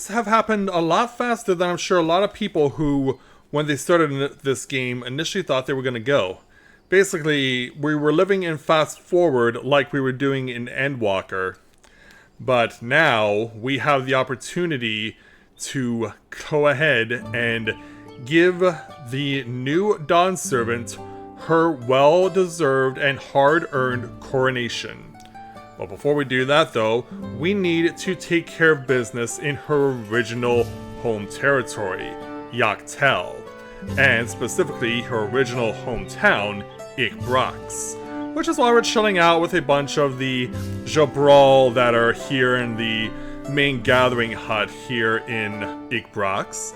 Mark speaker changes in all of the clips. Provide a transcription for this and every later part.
Speaker 1: things have happened a lot faster than I'm sure a lot of people who, when they started this game, initially thought they were going to go. Basically, we were living in fast forward like we were doing in Endwalker, but now we have the opportunity to go ahead and give the new Dawn Servant her well-deserved and hard-earned coronation. But before we do that though, we need to take care of business in her original home territory, Watchtowers, and specifically her original hometown, XIV, which is why we're chilling out with a bunch of the Jabral that are here in the main gathering hut here in XIV.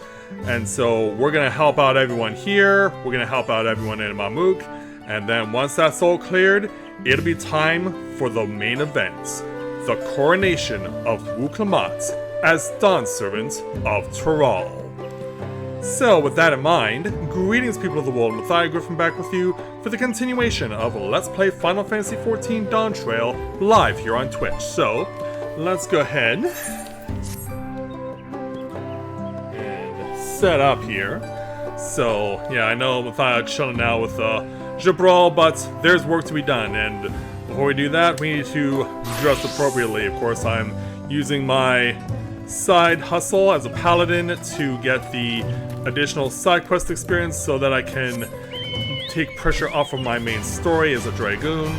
Speaker 1: And so we're gonna help out everyone here, we're gonna help out everyone in Mamuk, and then once that's all cleared, it'll be time for the main event, the coronation of Wuklamat as Dawn Servant of Tural. So with that in mind, greetings people of the world, Matthias Griffin back with you for the continuation of Let's Play Final Fantasy XIV Dawntrail live here on Twitch. So, let's go ahead and set up here. So, yeah, I know Matthias chilling now with Jabral, but there's work to be done, and before we do that, we need to dress appropriately. Of course, I'm using my side hustle as a paladin to get the additional side quest experience so that I can take pressure off of my main story as a dragoon.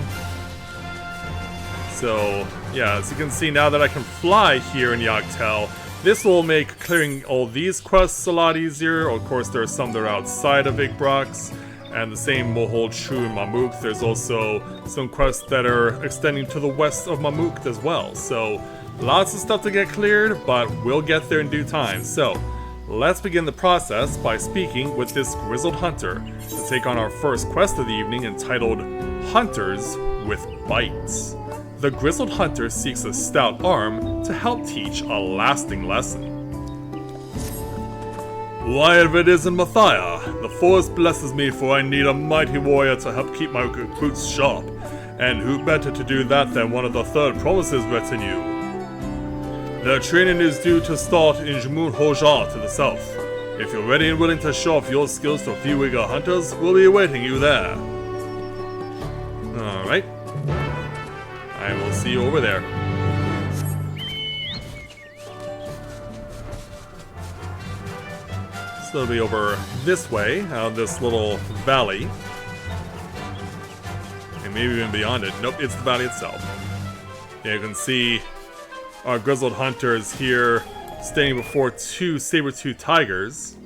Speaker 1: So, yeah, as you can see, now that I can fly here in Watchtowers, this will make clearing all these quests a lot easier. Of course, there are some that are outside of XIV. And the same will hold true in Mamuk. There's also some quests that are extending to the west of Mamuk as well. So, lots of stuff to get cleared, but we'll get there in due time. So, let's begin the process by speaking with this Grizzled Hunter to take on our first quest of the evening entitled Hunters with Bites. The Grizzled Hunter seeks a stout arm to help teach a lasting lesson. Why if it isn't Matthias? The force blesses me, for I need a mighty warrior to help keep my recruits sharp. And who better to do that than one of the Third Promise's retinue? Their training is due to start in Jmun Hoja to the south. If you're ready and willing to show off your skills to a few eager hunters, we'll be awaiting you there. Alright. I will see you over there. So it'll be over this way, out of this little valley. And maybe even beyond it. Nope, it's the valley itself. Yeah, you can see our Grizzled Hunters here standing before two saber-toothed tigers.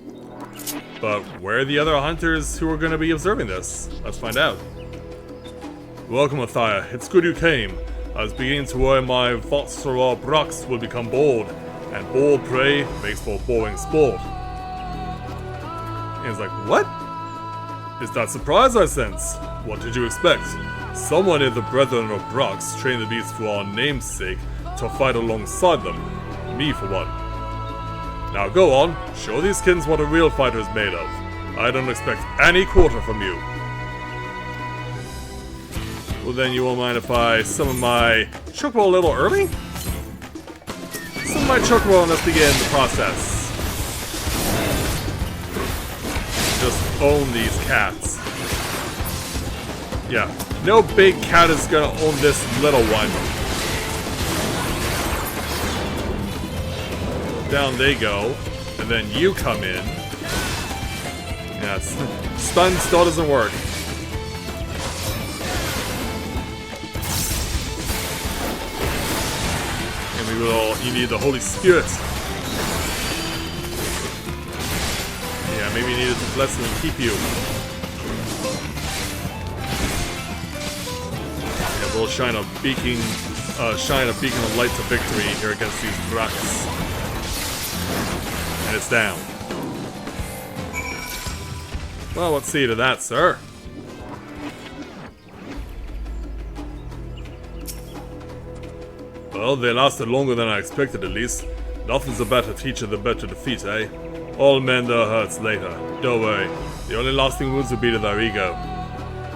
Speaker 1: But where are the other hunters who are going to be observing this? Let's find out. Welcome, Matthias. It's good you came. I was beginning to worry my Watchtowers Brox will become bold. And bold prey makes for boring sport. And he's like, what? Is that surprise I sense? What did you expect? Someone in the Brethren of Brox trained the beasts for our namesake to fight alongside them. Me for one. Now go on, show these kids what a real fighter is made of. I don't expect any quarter from you. Well then, you won't mind if I summon my Chocobo a little early? Summon my Chocobo and let's begin the process. Just own these cats. Yeah, no big cat is gonna own this little one. Down they go, and then you come in. Yeah, stun still doesn't work. And we will, you need the Holy Spirit. Yeah, maybe you needed to bless him and keep you. Yeah, we'll shine a beacon of light to victory here against these Brax. And it's down. Well, let's see to that, sir. Well, they lasted longer than I expected, at least. Nothing's a better teacher than better defeat, eh? All mend their hurts later. Don't worry. The only lasting wounds will be to their ego.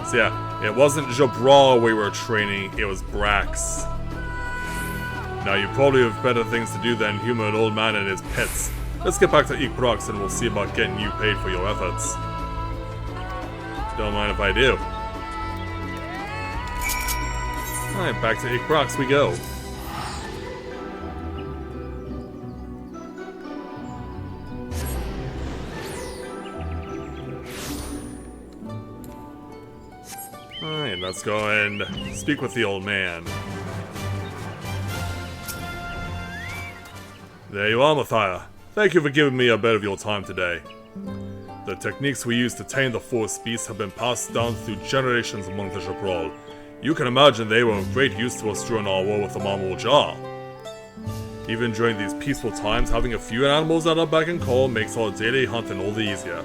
Speaker 1: So yeah, it wasn't Jabral we were training, it was Brax. Now you probably have better things to do than humor an old man and his pets. Let's get back to XIV and we'll see about getting you paid for your efforts. Don't mind if I do. Alright, back to XIV we go. Alright, let's go and speak with the old man. There you are, Mathia. Thank you for giving me a bit of your time today. The techniques we use to tame the forest beasts have been passed down through generations among the Reborn. You can imagine they were of great use to us during our war with the Marble Jar. Even during these peaceful times, having a few animals at our beck and call makes our daily hunting all the easier.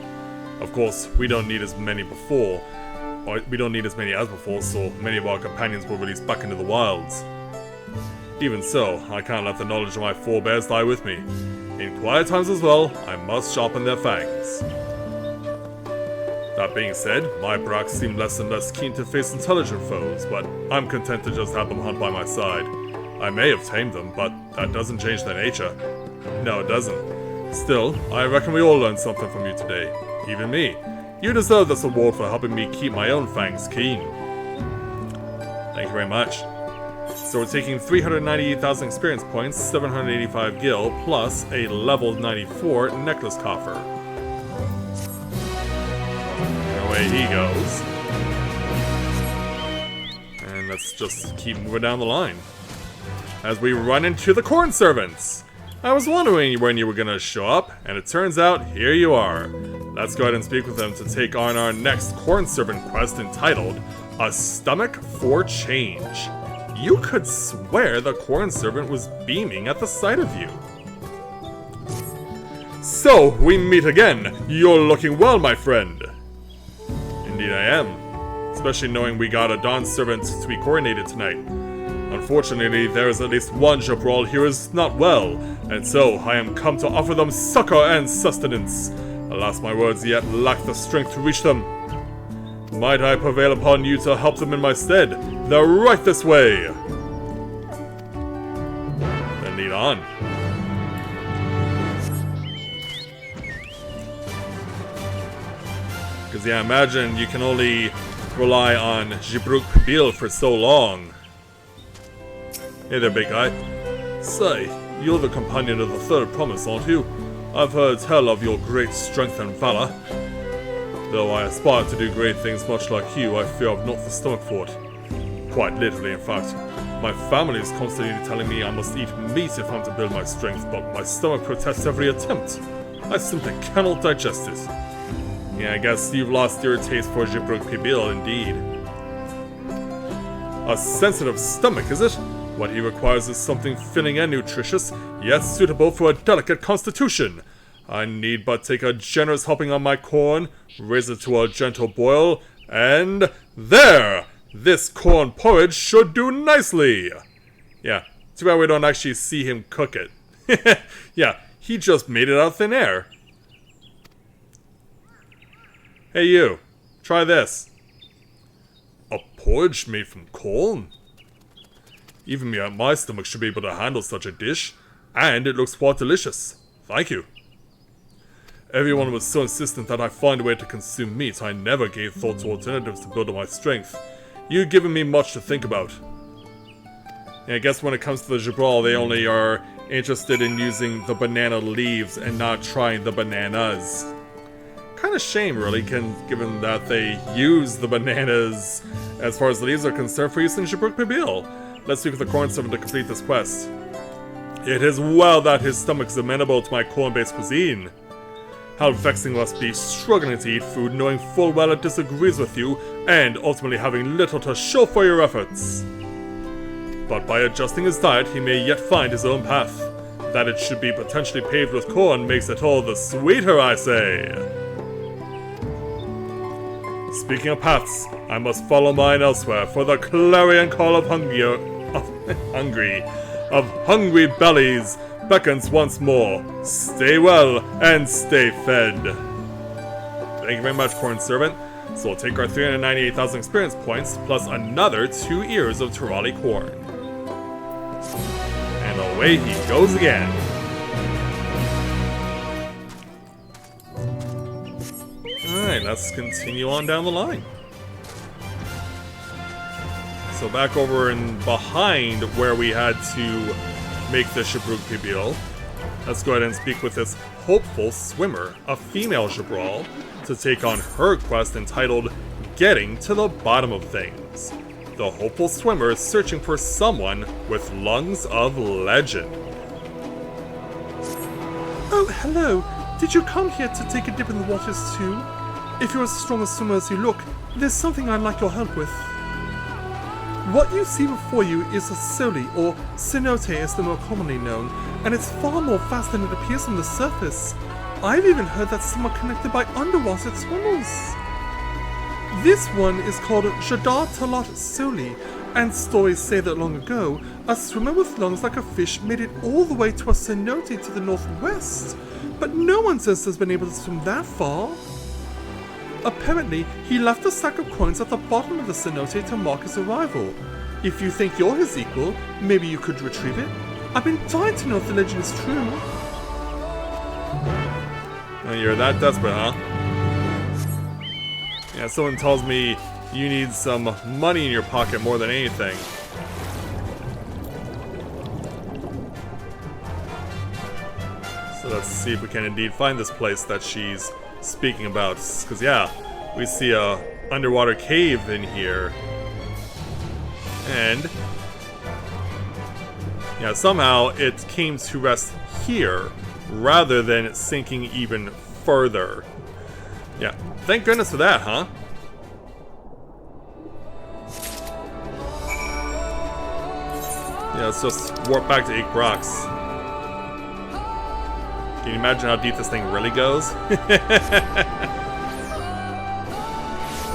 Speaker 1: Of course, we don't need as many as before, so many of our companions were released back into the wilds. Even so, I can't let the knowledge of my forebears die with me. In quiet times as well, I must sharpen their fangs. That being said, my bracks seem less and less keen to face intelligent foes, but I'm content to just have them hunt by my side. I may have tamed them, but that doesn't change their nature. No, it doesn't. Still, I reckon we all learned something from you today. Even me. You deserve this award for helping me keep my own fangs keen. Thank you very much. So we're taking 398,000 experience points, 785 gil, plus a level 94 necklace coffer. And away he goes. And let's just keep moving down the line. As we run into the Corn Servants! I was wondering when you were gonna show up, and it turns out, here you are. Let's go ahead and speak with them to take on our next Corn Servant quest entitled, A Stomach for Change. You could swear the Corn Servant was beaming at the sight of you. So, we meet again. You're looking well, my friend. Indeed I am. Especially knowing we got a Dawn Servant to be coronated tonight. Unfortunately, there is at least one Jabral here is not well, and so I am come to offer them succor and sustenance. Alas, my words yet lack the strength to reach them. Might I prevail upon you to help them in my stead? They're right this way! Then lead on. Because yeah, I imagine you can only rely on Jibruk Pibil for so long. Hey there, big guy. Say, you're the companion of the Third Promise, aren't you? I've heard tell of your great strength and valor. Though I aspire to do great things much like you, I fear I've not the stomach for it. Quite literally, in fact. My family is constantly telling me I must eat meat if I'm to build my strength, but my stomach protests every attempt. I simply cannot digest it. Yeah, I guess you've lost your taste for Jibruk Pibil, indeed. A sensitive stomach, is it? What he requires is something filling and nutritious, yet suitable for a delicate constitution. I need but take a generous helping on my corn, raise it to a gentle boil, and there! This corn porridge should do nicely! Yeah, too bad we don't actually see him cook it. Yeah, he just made it out of thin air. Hey you, try this. A porridge made from corn? Even me and my stomach should be able to handle such a dish, and it looks quite delicious. Thank you. Everyone was so insistent that I find a way to consume meat, I never gave thought to alternatives to build up my strength. You've given me much to think about. And I guess when it comes to the Jabral, they only are interested in using the banana leaves and not trying the bananas. Kind of shame, really, given that they use the bananas as far as the leaves are concerned for use in Jibruk Pibil. Let's speak with the Corn Servant to complete this quest. It is well that his stomach is amenable to my corn-based cuisine. How vexing must be struggling to eat food knowing full well it disagrees with you, and ultimately having little to show for your efforts. But by adjusting his diet, he may yet find his own path. That it should be potentially paved with corn makes it all the sweeter, I say. Speaking of paths, I must follow mine elsewhere, for the clarion call of hungry bellies beckons once more. Stay well and stay fed. Thank you very much, Corn Servant. So we'll take our 398,000 experience points plus another 2 ears of Tirali corn. And away he goes again. Alright, let's continue on down the line. So back over and behind where we had to make the Shabruk reveal, let's go ahead and speak with this hopeful swimmer, a female Shabral, to take on her quest entitled Getting to the Bottom of Things. The hopeful swimmer is searching for someone with lungs of legend.
Speaker 2: Oh, hello. Did you come here to take a dip in the waters too? If you're as strong a swimmer as you look, there's something I'd like your help with. What you see before you is a Soli, or Cenote as they're more commonly known, and it's far more fast than it appears on the surface. I've even heard that some are connected by underwater tunnels. This one is called Jadar Talat Soli, and stories say that long ago, a swimmer with lungs like a fish made it all the way to a cenote to the northwest, but no one says has been able to swim that far. Apparently, he left a sack of coins at the bottom of the cenote to mark his arrival. If you think you're his equal, maybe you could retrieve it. I've been dying to know if the legend is true.
Speaker 1: Oh, you're that desperate, huh? Yeah, someone tells me you need some money in your pocket more than anything. So let's see if we can indeed find this place that she's speaking about. Because, yeah, we see a underwater cave in here. And yeah, somehow it came to rest here rather than sinking even further. Yeah, thank goodness for that, huh? Yeah, let's just warp back to Brox. Can you imagine how deep this thing really goes?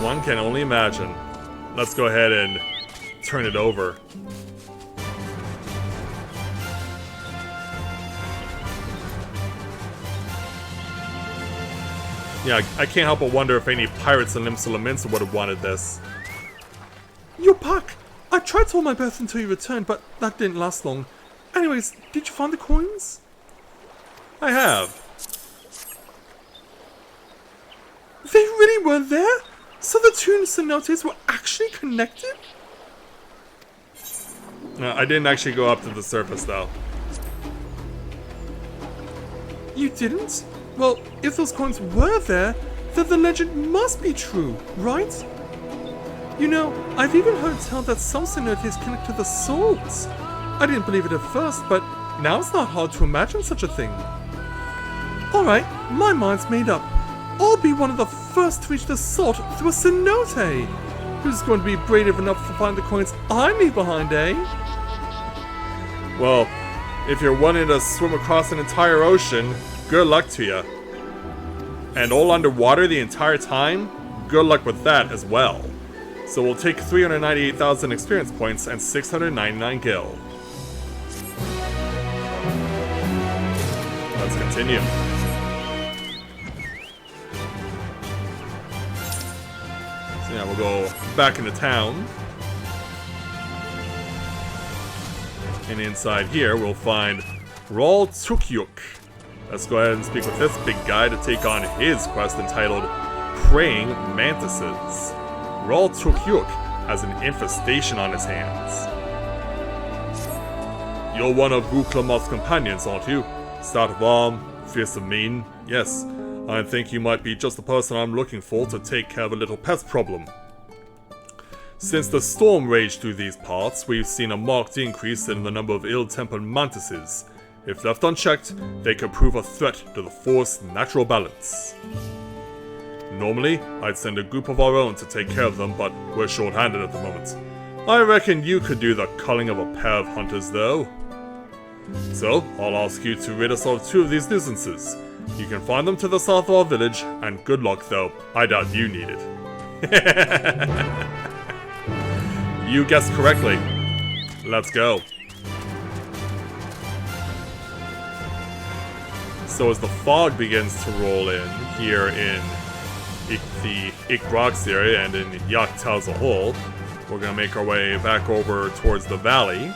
Speaker 1: One can only imagine. Let's go ahead and turn it over. Yeah, I can't help but wonder if any pirates in Limsa would have wanted this.
Speaker 2: Your pack! I tried to hold my breath until you returned, but that didn't last long. Anyways, did you find the coins?
Speaker 1: I have.
Speaker 2: They really were there? So the two cenotes were actually connected?
Speaker 1: No, I didn't actually go up to the surface, though.
Speaker 2: You didn't? Well, if those coins were there, then the legend must be true, right? You know, I've even heard tell that some cenotes connect to the salt. I didn't believe it at first, but now it's not hard to imagine such a thing. Alright, my mind's made up. I'll be one of the first to reach the salt through a cenote. Who's going to be brave enough to find the coins I leave behind, eh?
Speaker 1: Well, if you're wanting to swim across an entire ocean, good luck to you. And all underwater the entire time, good luck with that as well. So we'll take 398,000 experience points and 699 gil. Let's continue. So yeah, we'll go back into town. And inside here we'll find Ral Tukyuk. Let's go ahead and speak with this big guy to take on his quest entitled Praying Mantises. Ral Tukyuk has an infestation on his hands. You're one of Vuklamoth's companions, aren't you? Stout of arm, fierce of mien. Yes, I think you might be just the person I'm looking for to take care of a little pest problem. Since the storm raged through these parts, we've seen a marked increase in the number of ill-tempered mantises. If left unchecked, they could prove a threat to the forest's natural balance. Normally, I'd send a group of our own to take care of them, but we're short-handed at the moment. I reckon you could do the culling of a pair of hunters, though. So, I'll ask you to rid us of two of these nuisances. You can find them to the south of our village, and good luck, though. I doubt you need it. You guessed correctly. Let's go. So as the fog begins to roll in here in the Brox area and in Watchtowers as a whole, we're going to make our way back over towards the valley.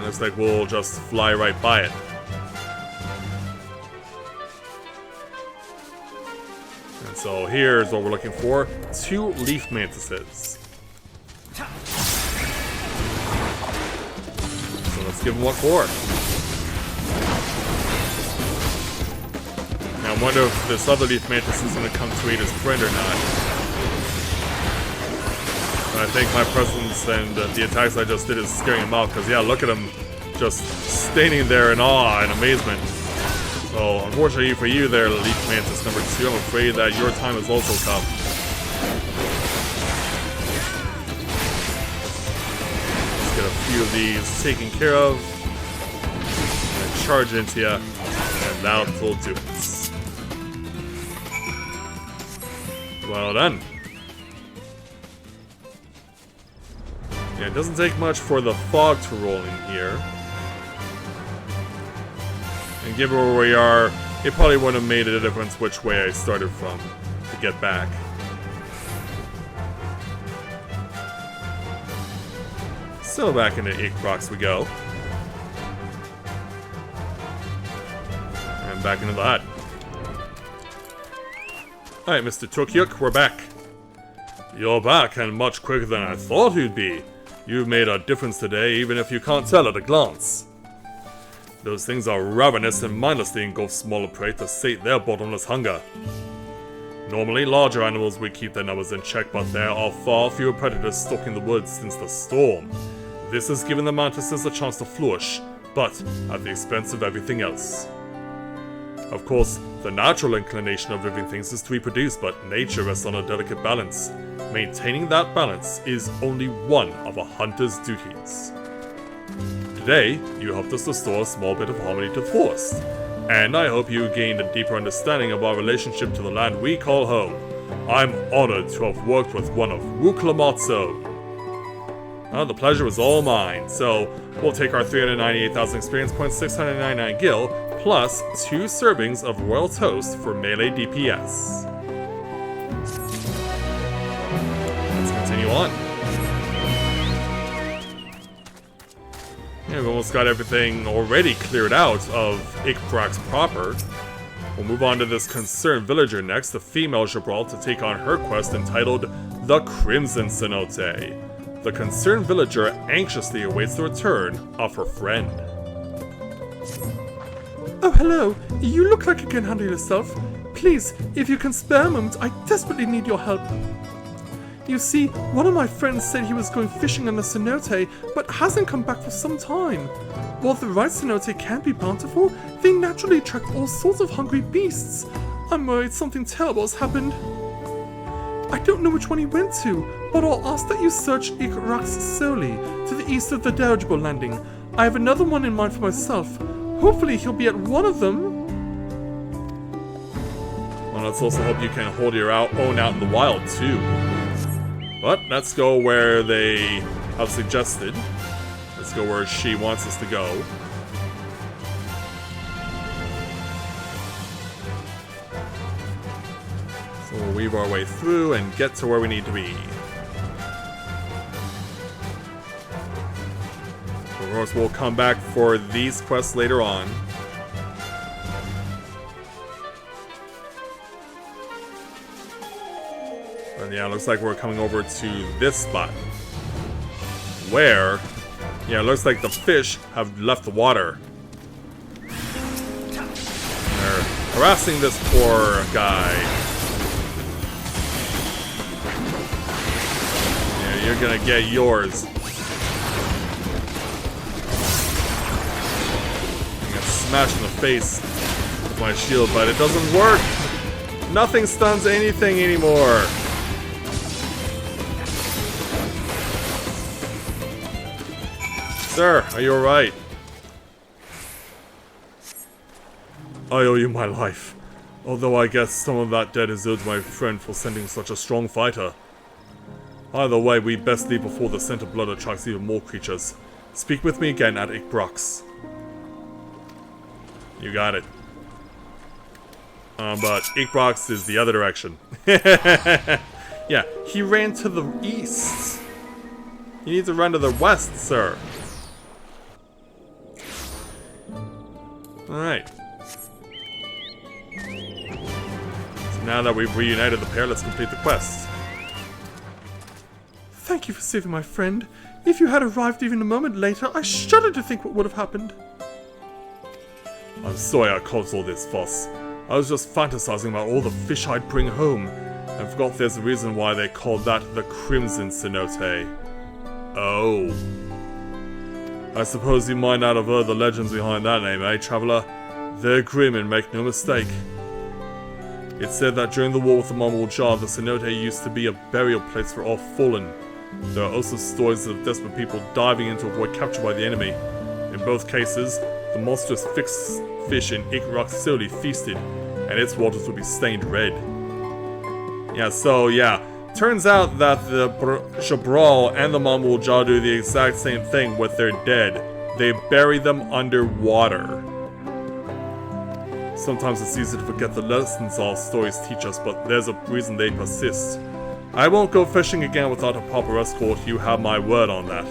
Speaker 1: And it looks like we'll just fly right by it. And so here's what we're looking for. 2 leaf mantises. So let's give them what for. Now I wonder if this other leaf mantis is going to come to aid his friend or not. But I think my presence and the attacks I just did is scaring him out. Because yeah, look at him just standing there in awe and amazement. So, unfortunately for you there, Leaf Mantis number 2, I'm afraid that your time has also come. Let's get a few of these taken care of. And charge into you, and that'll do it. Well done. Yeah, it doesn't take much for the fog to roll in here. And given where we are, it probably wouldn't have made a difference which way I started from to get back. So back into Ikrox we go. And back into the hut. Alright, Mr. Tukyuk, we're back. You're back, and much quicker than I thought you'd be. You've made a difference today, even if you can't tell at a glance. Those things are ravenous and mindlessly engulf smaller prey to sate their bottomless hunger. Normally, larger animals would keep their numbers in check, but there are far fewer predators stalking the woods since the storm. This has given the Mantises a chance to flourish, but at the expense of everything else. Of course, the natural inclination of living things is to reproduce, but nature rests on a delicate balance. Maintaining that balance is only one of a hunter's duties. Today, you helped us restore a small bit of harmony to the forest, and I hope you gained a deeper understanding of our relationship to the land we call home. I'm honored to have worked with one of Wuklamatso. The pleasure was all mine, so we'll take our 398,000 experience points, 699 gil, plus 2 servings of royal toast for melee DPS. Let's continue on. Yeah, we've almost got everything already cleared out of Ikrox proper. We'll move on to this concerned villager next, the female Jabral, to take on her quest entitled The Crimson Cenote. The concerned villager anxiously awaits the return of her friend.
Speaker 2: Oh, hello. You look like you can handle yourself. Please, if you can spare a moment, I desperately need your help. You see, one of my friends said he was going fishing on the cenote, but hasn't come back for some time. While the right cenote can be bountiful, they naturally attract all sorts of hungry beasts. I'm worried something terrible has happened. I don't know which one he went to, but I'll ask that you search Ikrox solely, to the east of the dirigible landing. I have another one in mind for myself. Hopefully he'll be at one of them.
Speaker 1: Well, let's also hope you can hold your own out in the wild, too. But let's go where they have suggested. Let's go where she wants us to go. So we'll weave our way through and get to where we need to be. Of course, we'll come back for these quests later on. And yeah, it looks like we're coming over to this spot. Where, yeah, it looks like the fish have left the water. They're harassing this poor guy. Yeah, you're gonna get yours. I got smashed in the face with my shield, but it doesn't work. Nothing stuns anything anymore. Sir, are you alright? I owe you my life. Although I guess some of that debt is owed to my friend for sending such a strong fighter. Either way, we best leave before the scent of blood attracts even more creatures. Speak with me again at Ikrox. You got it. But Ikrox is the other direction. Yeah, he ran to the east. You need to run to the west, sir. Alright. So now that we've reunited the pair, let's complete the quest.
Speaker 2: Thank you for saving my friend. If you had arrived even a moment later, I shudder to think what would have happened.
Speaker 1: I'm sorry I caused all this fuss. I was just fantasizing about all the fish I'd bring home, and forgot there's a reason why they called that the Crimson Cenote. Oh. I suppose you might not have heard the legends behind that name, eh, traveller? They're grim and make no mistake. It's said that during the war with the Watchtowers, the Cenote used to be a burial place for all fallen. There are also stories of desperate people diving in to avoid capture by the enemy. In both cases, the monstrous fixed fish in Ick solely feasted, and its waters would be stained red. Turns out that the Shabral and the Watchtowers do the exact same thing with their dead. They bury them underwater. Sometimes it's easy to forget the lessons all stories teach us, but there's a reason they persist. I won't go fishing again without a proper escort, you have my word on that.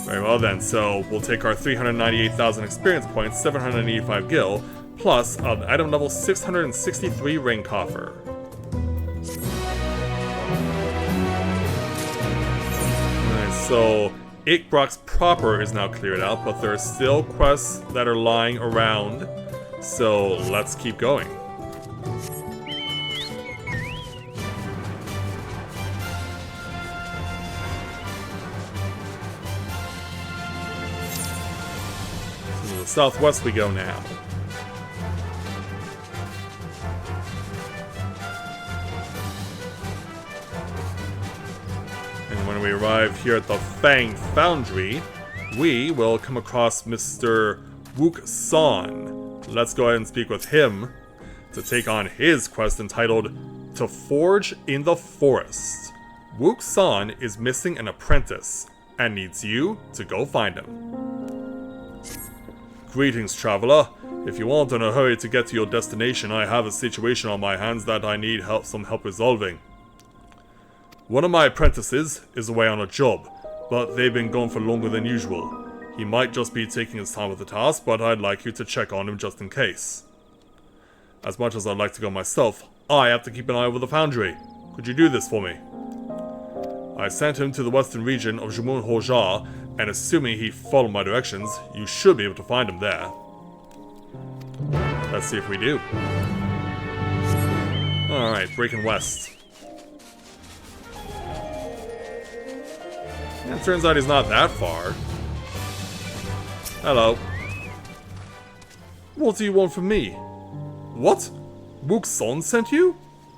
Speaker 1: Very well then, so we'll take our 398,000 experience points, 785 gil, plus an item level 663 ring coffer. Alright, so Ickbrox proper is now cleared out, but there are still quests that are lying around, so let's keep going. So to the southwest we go now. When we arrive here at the Fang Foundry, we will come across Mr. Wook San. Let's go ahead and speak with him to take on his quest entitled To Forge in the Forest. Wook San is missing an apprentice and needs you to go find him. Greetings, traveler. If you aren't in a hurry to get to your destination, I have a situation on my hands that I need some help resolving. One of my apprentices is away on a job, but they've been gone for longer than usual. He might just be taking his time with the task, but I'd like you to check on him just in case. As much as I'd like to go myself, I have to keep an eye over the foundry. Could you do this for me? I sent him to the western region of Jumun Hoja, and assuming he followed my directions, you should be able to find him there. Let's see if we do. Alright, breaking west. It turns out he's not that far. Hello.
Speaker 2: What do you want from me?
Speaker 1: What? Wook San sent you?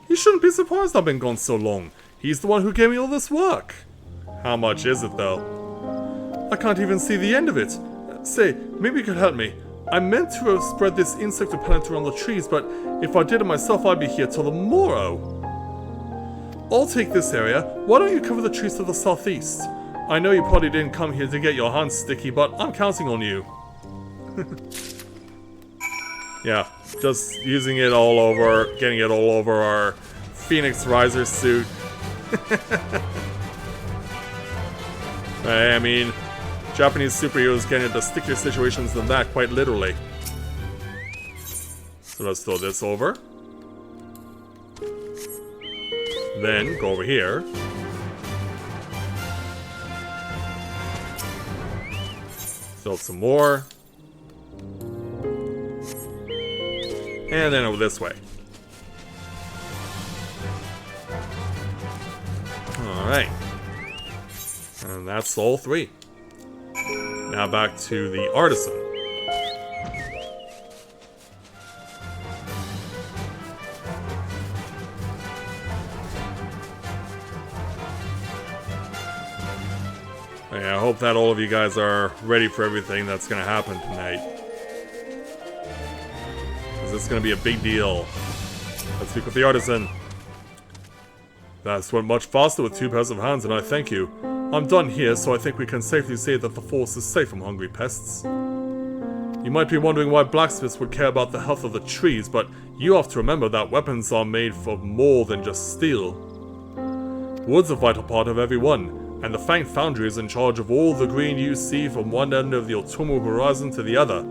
Speaker 2: You shouldn't be surprised I've been gone so long.
Speaker 1: He's the one who gave me all this work. How much is it, though?
Speaker 2: I can't even see the end of it. Say, maybe you could help me. I meant to have spread this insect repellent around the trees, but if I did it myself, I'd be here till the morrow. I'll take this area. Why don't you cover the trees to the southeast? I know you probably didn't come here to get your hands sticky, but I'm counting on you.
Speaker 1: Yeah, just using it all over, getting it all over our Phoenix Riser suit. I mean, Japanese superheroes get into stickier situations than that, quite literally. So let's throw this over. Then go over here. Throw some more. And then over this way. Alright. And that's all three. Now back to the artisan. I hope that all of you guys are ready for everything that's going to happen tonight. Because it's going to be a big deal. Let's speak with the artisan. That's went much faster with 2 pairs of hands, and I thank you. I'm done here, so I think we can safely say that the force is safe from hungry pests. You might be wondering why blacksmiths would care about the health of the trees, but you have to remember that weapons are made for more than just steel. Wood's a vital part of every one. and the Fang Foundry is in charge of all the green you see from one end of the autumnal horizon to the other.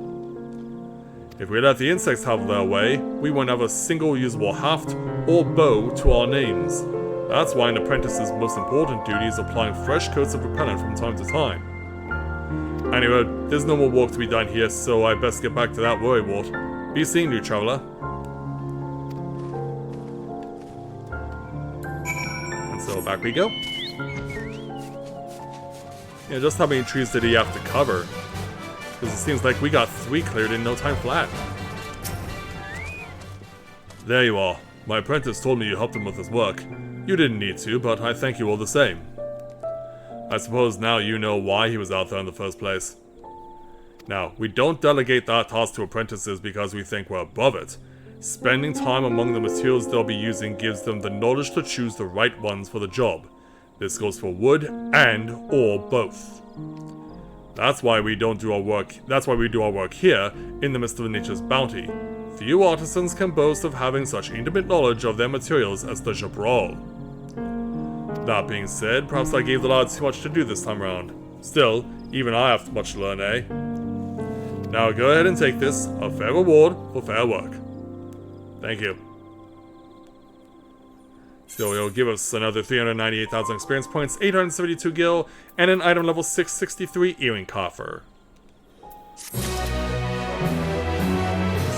Speaker 1: If we let the insects have their way, we won't have a single usable haft or bow to our names. That's why an apprentice's most important duty is applying fresh coats of repellent from time to time. Anyway, there's no more work to be done here, so I best get back to that worrywart. Be seeing you, traveler. And so back we go. Yeah, just how many trees did he have to cover? Because it seems like we got 3 cleared in no time flat. There you are. My apprentice told me you helped him with his work. You didn't need to, but I thank you all the same. I suppose now you know why he was out there in the first place. Now, we don't delegate that task to apprentices because we think we're above it. Spending time among the materials they'll be using gives them the knowledge to choose the right ones for the job. This goes for wood and or both. That's why we do our work here in the midst of nature's bounty. Few artisans can boast of having such intimate knowledge of their materials as the Jabral. That being said, perhaps I gave the lads too much to do this time around. Still, even I have much to learn, eh? Now go ahead and take this, a fair reward for fair work. Thank you. Still, it'll give us another 398,000 experience points, 872 gil, and an item level 663 earring coffer.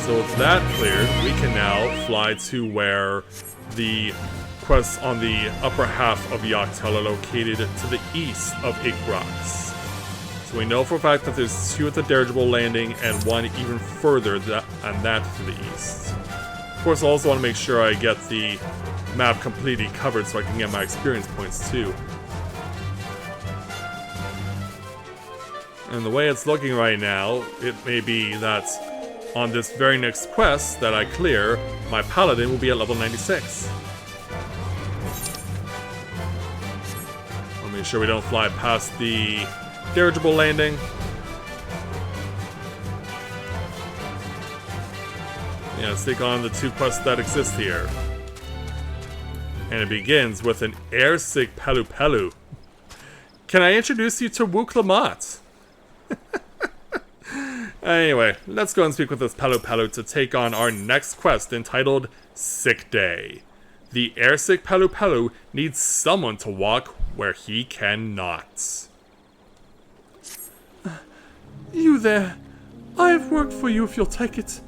Speaker 1: So with that cleared, we can now fly to where the quests on the upper half of Watchtowers are located to the east of Ikbrax. So we know for a fact that there's 2 at the dirigible landing and 1 even further and that to the east. Of course, I also want to make sure I get the map completely covered so I can get my experience points too. And the way it's looking right now, it may be that on this very next quest that I clear, my paladin will be at level 96. I'll make sure we don't fly past the dirigible landing. Yeah, let's take on the 2 quests that exist here. And it begins with an airsick Pelu Pelu. Can I introduce you to Wook Lamont? Anyway, let's go and speak with this Pelu Pelu to take on our next quest entitled Sick Day. The airsick Pelu Pelu needs someone to walk where he cannot.
Speaker 2: You there. I have work for you if you'll take it.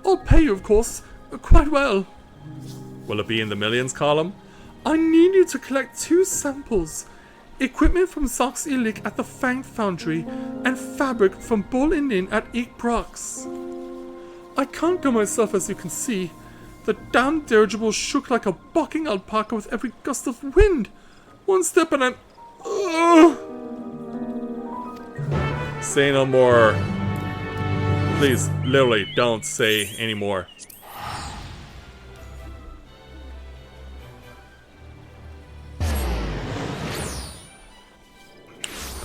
Speaker 2: I'll pay you, of course, quite well.
Speaker 1: Will it be in the millions column?
Speaker 2: I need you to collect 2 samples. Equipment from Zox Ilik at the Fang Foundry, and fabric from Bull Indian at Ikbrax. I can't go myself, as you can see. The damn dirigible shook like a bucking alpaca with every gust of wind. One step and I'm... Ugh.
Speaker 1: Say no more. Please, literally, don't say any more.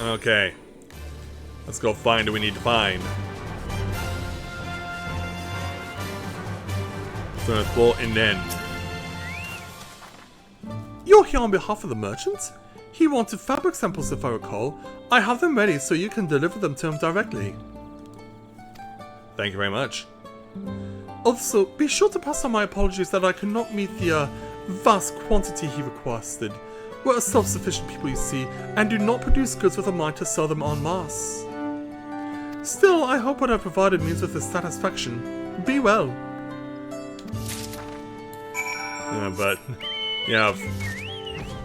Speaker 1: Okay. Let's go find what we need to find. So it's Bull and then.
Speaker 2: You're here on behalf of the merchant? He wanted fabric samples, if I recall. I have them ready so you can deliver them to him directly.
Speaker 1: Thank you very much.
Speaker 2: Also, be sure to pass on my apologies that I could not meet the vast quantity he requested. We're a self-sufficient people, you see, and do not produce goods with a mind to sell them en masse. Still, I hope what I provided means with his satisfaction. Be well.
Speaker 1: Yeah, but, yeah,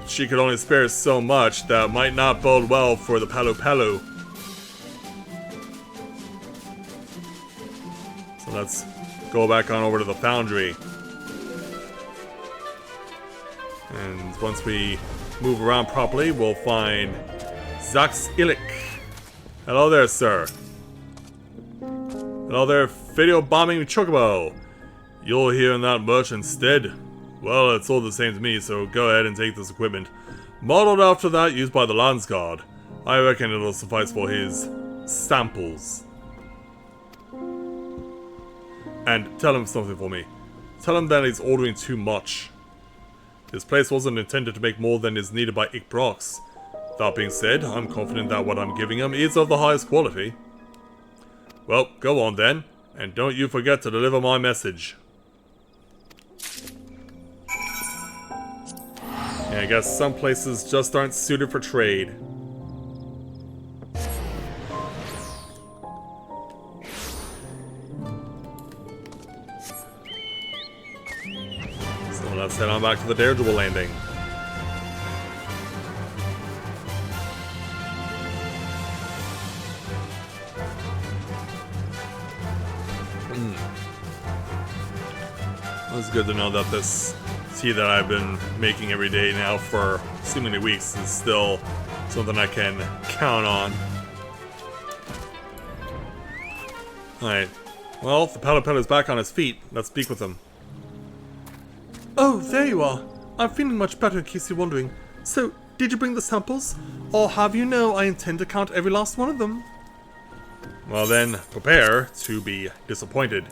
Speaker 1: she could only spare so much. That might not bode well for the Pelu Pelu. So let's go back on over to the foundry. And once we move around properly, we'll find Zox Ilik. Hello there, sir. Hello there, video bombing chocobo. You'll hear in that much instead? Well, it's all the same to me, so go ahead and take this equipment. Modeled after that used by the Landsguard. I reckon it'll suffice for his samples. And tell him something for me. Tell him that he's ordering too much. This place wasn't intended to make more than is needed by Ikbrax. That being said, I'm confident that what I'm giving him is of the highest quality. Well, go on then, and don't you forget to deliver my message. Yeah, I guess some places just aren't suited for trade. So let's head on back to the dirigible landing. It's good to know that this tea that I've been making every day now for so many weeks is still something I can count on. Alright. Well, the Paddleped is back on his feet. Let's speak with him.
Speaker 2: Oh, there you are. I'm feeling much better in case you're wondering. So, did you bring the samples? Or have you know I intend to count every last one of them?
Speaker 1: Well then, prepare to be disappointed.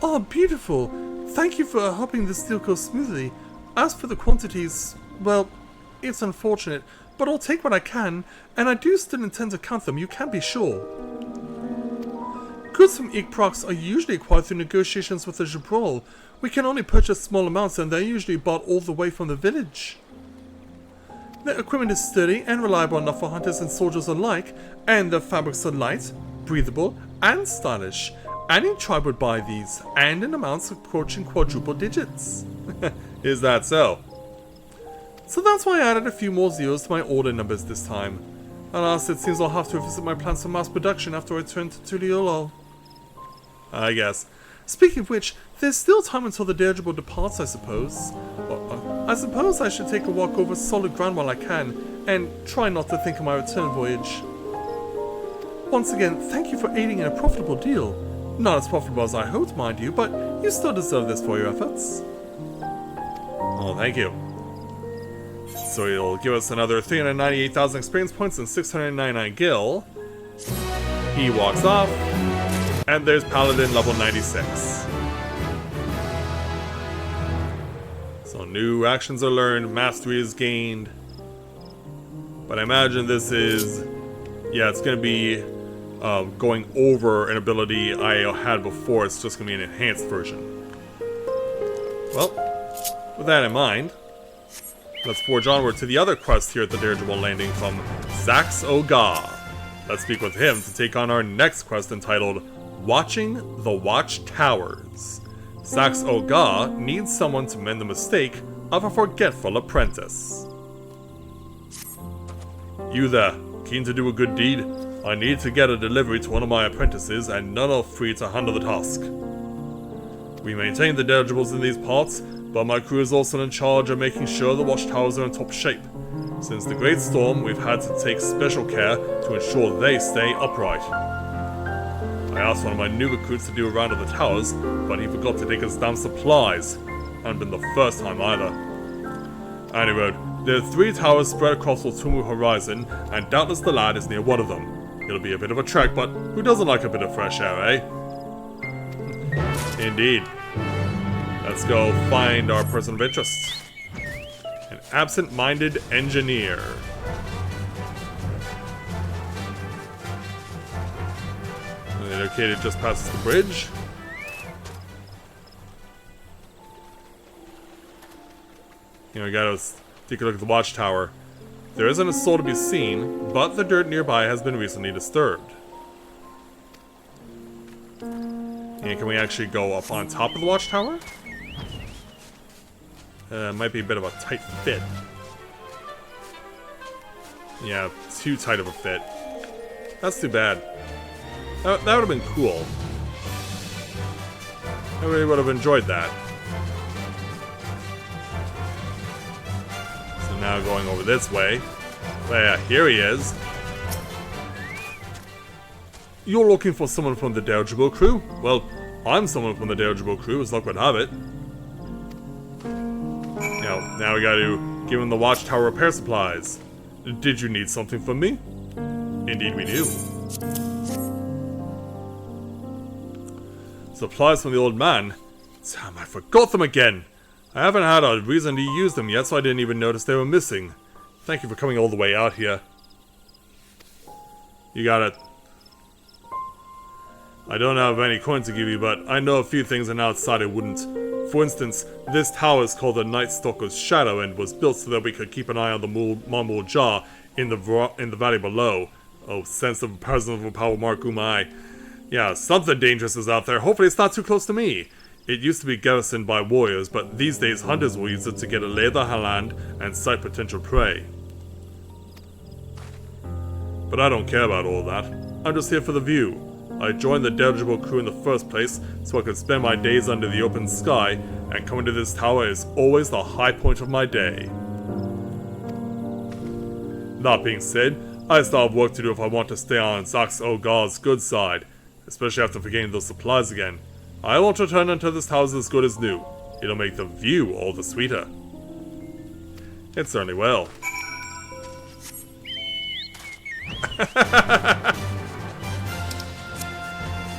Speaker 2: Oh, beautiful. Thank you for helping this deal go smoothly. As for the quantities, well, it's unfortunate, but I'll take what I can, and I do still intend to count them, you can be sure. Goods from Igprox are usually acquired through negotiations with the Reborn. We can only purchase small amounts, and they're usually bought all the way from the village. Their equipment is sturdy and reliable enough for hunters and soldiers alike, and their fabrics are light, breathable, and stylish. Any tribe would buy these, and in amounts approaching quadruple digits.
Speaker 1: Is that so?
Speaker 2: So that's why I added a few more zeros to my order numbers this time. Alas, it seems I'll have to revisit my plans for mass production after I return to Tuliolo.
Speaker 1: I guess.
Speaker 2: Speaking of which, there's still time until the dirigible departs, I suppose. I suppose I should take a walk over solid ground while I can, and try not to think of my return voyage. Once again, thank you for aiding in a profitable deal. Not as profitable as I hoped, mind you, but you still deserve this for your efforts.
Speaker 1: Oh, thank you. So you'll give us another 398,000 experience points and 699 gil. He walks off, and there's Paladin level 96. So new actions are learned, mastery is gained. But I imagine this is... yeah, it's going to be going over an ability I had before. It's just going to be an enhanced version. Well, with that in mind, let's forge onward to the other quest here at the dirigible landing from Zax Oga. Let's speak with him to take on our next quest entitled Watching the Watchtowers. Zax Oga needs someone to mend the mistake of a forgetful apprentice. You there, keen to do a good deed? I need to get a delivery to one of my apprentices, and none are free to handle the task. We maintain the dirigibles in these parts, but my crew is also in charge of making sure the watchtowers are in top shape. Since the Great Storm, we've had to take special care to ensure they stay upright. I asked one of my new recruits to do a round of the towers, but he forgot to take his damn supplies. Hadn't been the first time either. Anyway, there are 3 towers spread across the Tumu horizon, and doubtless the lad is near one of them. It'll be a bit of a trek, but who doesn't like a bit of fresh air, eh? Indeed. Let's go find our person of interest. An absent-minded engineer. And they're located just past the bridge. Here we gotta take a look at the watchtower. There isn't a soul to be seen, but the dirt nearby has been recently disturbed. And can we actually go up on top of the watchtower? Might be a bit of a tight fit. Yeah, too tight of a fit. That's too bad. That would have been cool. I really would have enjoyed that. So now going over this way. Yeah, here he is. You're looking for someone from the dirigible crew? Well, I'm someone from the dirigible crew, as luck would have it. Now we gotta give him the watchtower repair supplies. Did you need something from me? Indeed we do. Supplies from the old man? Damn, I forgot them again. I haven't had a reason to use them yet, so I didn't even notice they were missing. Thank you for coming all the way out here. You got it. I don't have any coin to give you, but I know a few things an outsider wouldn't. For instance, this tower is called the Night Stalker's Shadow and was built so that we could keep an eye on the Marble Jar in the valley below. Oh, sense of presence of power mark, my. Yeah, something dangerous is out there. Hopefully it's not too close to me. It used to be garrisoned by warriors, but these days hunters will use it to get a lay of the land and sight potential prey. But I don't care about all that. I'm just here for the view. I joined the dirigible crew in the first place so I could spend my days under the open sky, and coming to this tower is always the high point of my day. That being said, I still have work to do if I want to stay on Zax Ogar's good side, especially after forgetting those supplies again. I won't return until this tower is as good as new. It'll make the view all the sweeter. It certainly will.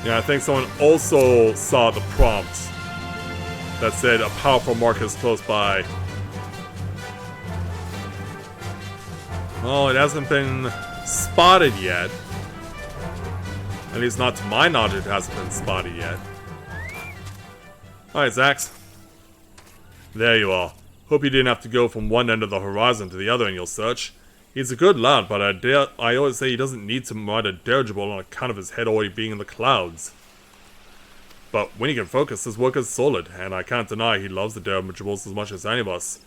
Speaker 1: Yeah, I think someone also saw the prompt that said a powerful mark is close by. Oh, it hasn't been spotted yet. At least not to my knowledge, it hasn't been spotted yet. Alright, Zax. There you are. Hope you didn't have to go from one end of the horizon to the other in your search. He's a good lad, but I always say he doesn't need to ride a dirigible on account of his head already being in the clouds. But when he can focus, his work is solid, and I can't deny he loves the dirigibles as much as any of us.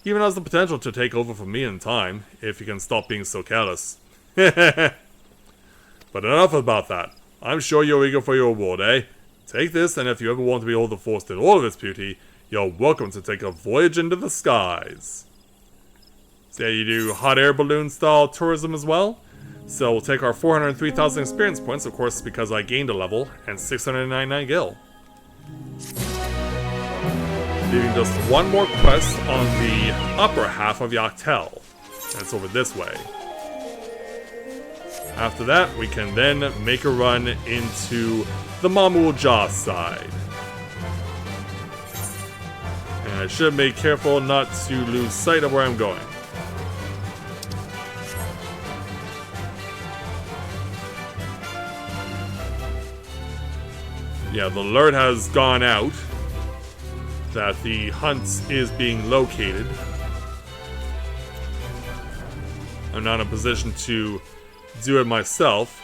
Speaker 1: He even has the potential to take over from me in time, if he can stop being so careless. But enough about that. I'm sure you're eager for your reward, eh? Take this, and if you ever want to behold the forest in all of its beauty, you're welcome to take a voyage into the skies. So yeah, you do hot air balloon style tourism as well. So we'll take our 403,000 experience points, of course, because I gained a level, and 699 gil. Leaving just one more quest on the upper half of Watchtowers, and it's over this way. After that, we can then make a run into the Marble Jar side. And I should be careful not to lose sight of where I'm going. Yeah, the alert has gone out that the hunt is being located. I'm not in a position to do it myself.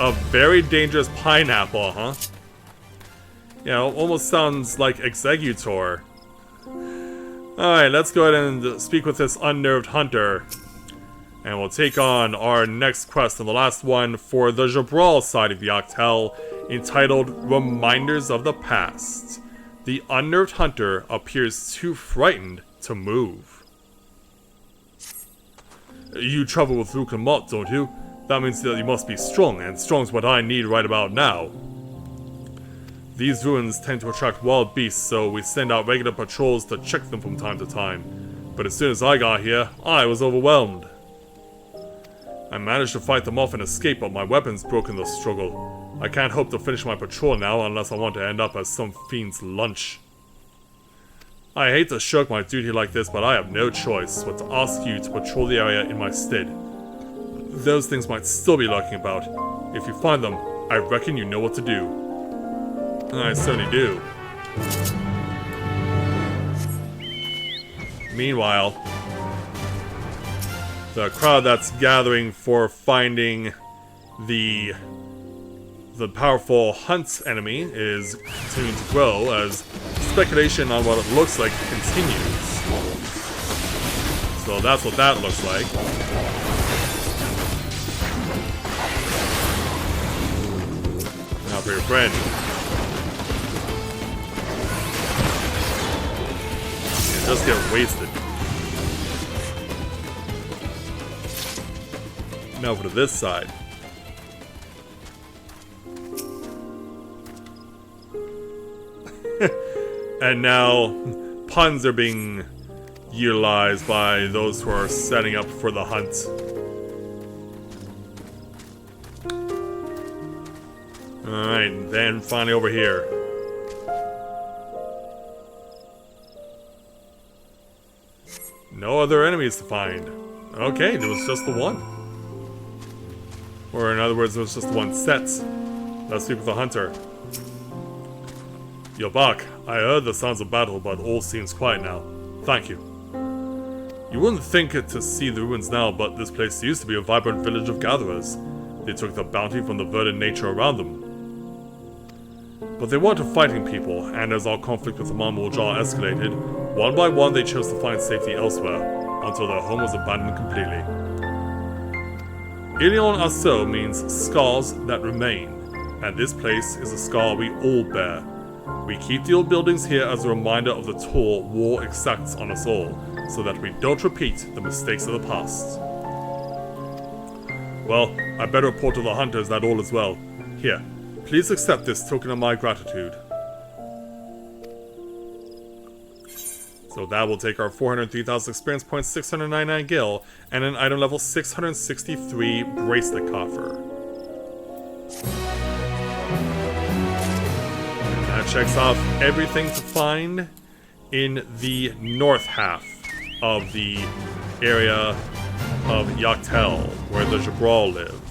Speaker 1: A very dangerous pineapple, huh? Yeah, almost sounds like Executor. Alright, let's go ahead and speak with this unnerved hunter. And we'll take on our next quest, and the last one for the Reborn side of the Watchtowers, entitled Reminders of the Past. The unnerved hunter appears too frightened to move. You travel with Luke and Mott, don't you? That means that you must be strong, and strong's what I need right about now. These ruins tend to attract wild beasts, so we send out regular patrols to check them from time to time. But as soon as I got here, I was overwhelmed. I managed to fight them off and escape, but my weapons broke in the struggle. I can't hope to finish my patrol now unless I want to end up as some fiend's lunch. I hate to shirk my duty like this, but I have no choice but to ask you to patrol the area in my stead. Those things might still be lurking about. If you find them, I reckon you know what to do. I certainly do. Meanwhile, the crowd that's gathering for finding the powerful hunt enemy is continuing to grow as speculation on what it looks like continues. So that's what that looks like. Now for your friend. Yeah, just get wasted. Now over to this side. And now puns are being utilized by those who are setting up for the hunt. Alright, then finally over here. No other enemies to find. Okay, there was just the one. Or in other words, there was just one set. Let's speak with the hunter. You're back. I heard the sounds of battle, but all seems quiet now. Thank you. You wouldn't think it to see the ruins now, but this place used to be a vibrant village of gatherers. They took the bounty from the verdant nature around them. But they weren't a fighting people, and as our conflict with the Mamuljar escalated, one by one they chose to find safety elsewhere, until their home was abandoned completely. Ilion Asso means scars that remain, and this place is a scar we all bear. We keep the old buildings here as a reminder of the toll war exacts on us all, so that we don't repeat the mistakes of the past. Well, I better report to the hunters that all is well. Here, please accept this token of my gratitude. So that will take our 403,000 experience points, 699 gil, and an item level 663 bracelet coffer. That checks off everything to find in the north half of the area of Watchtowers, where the Jabral live.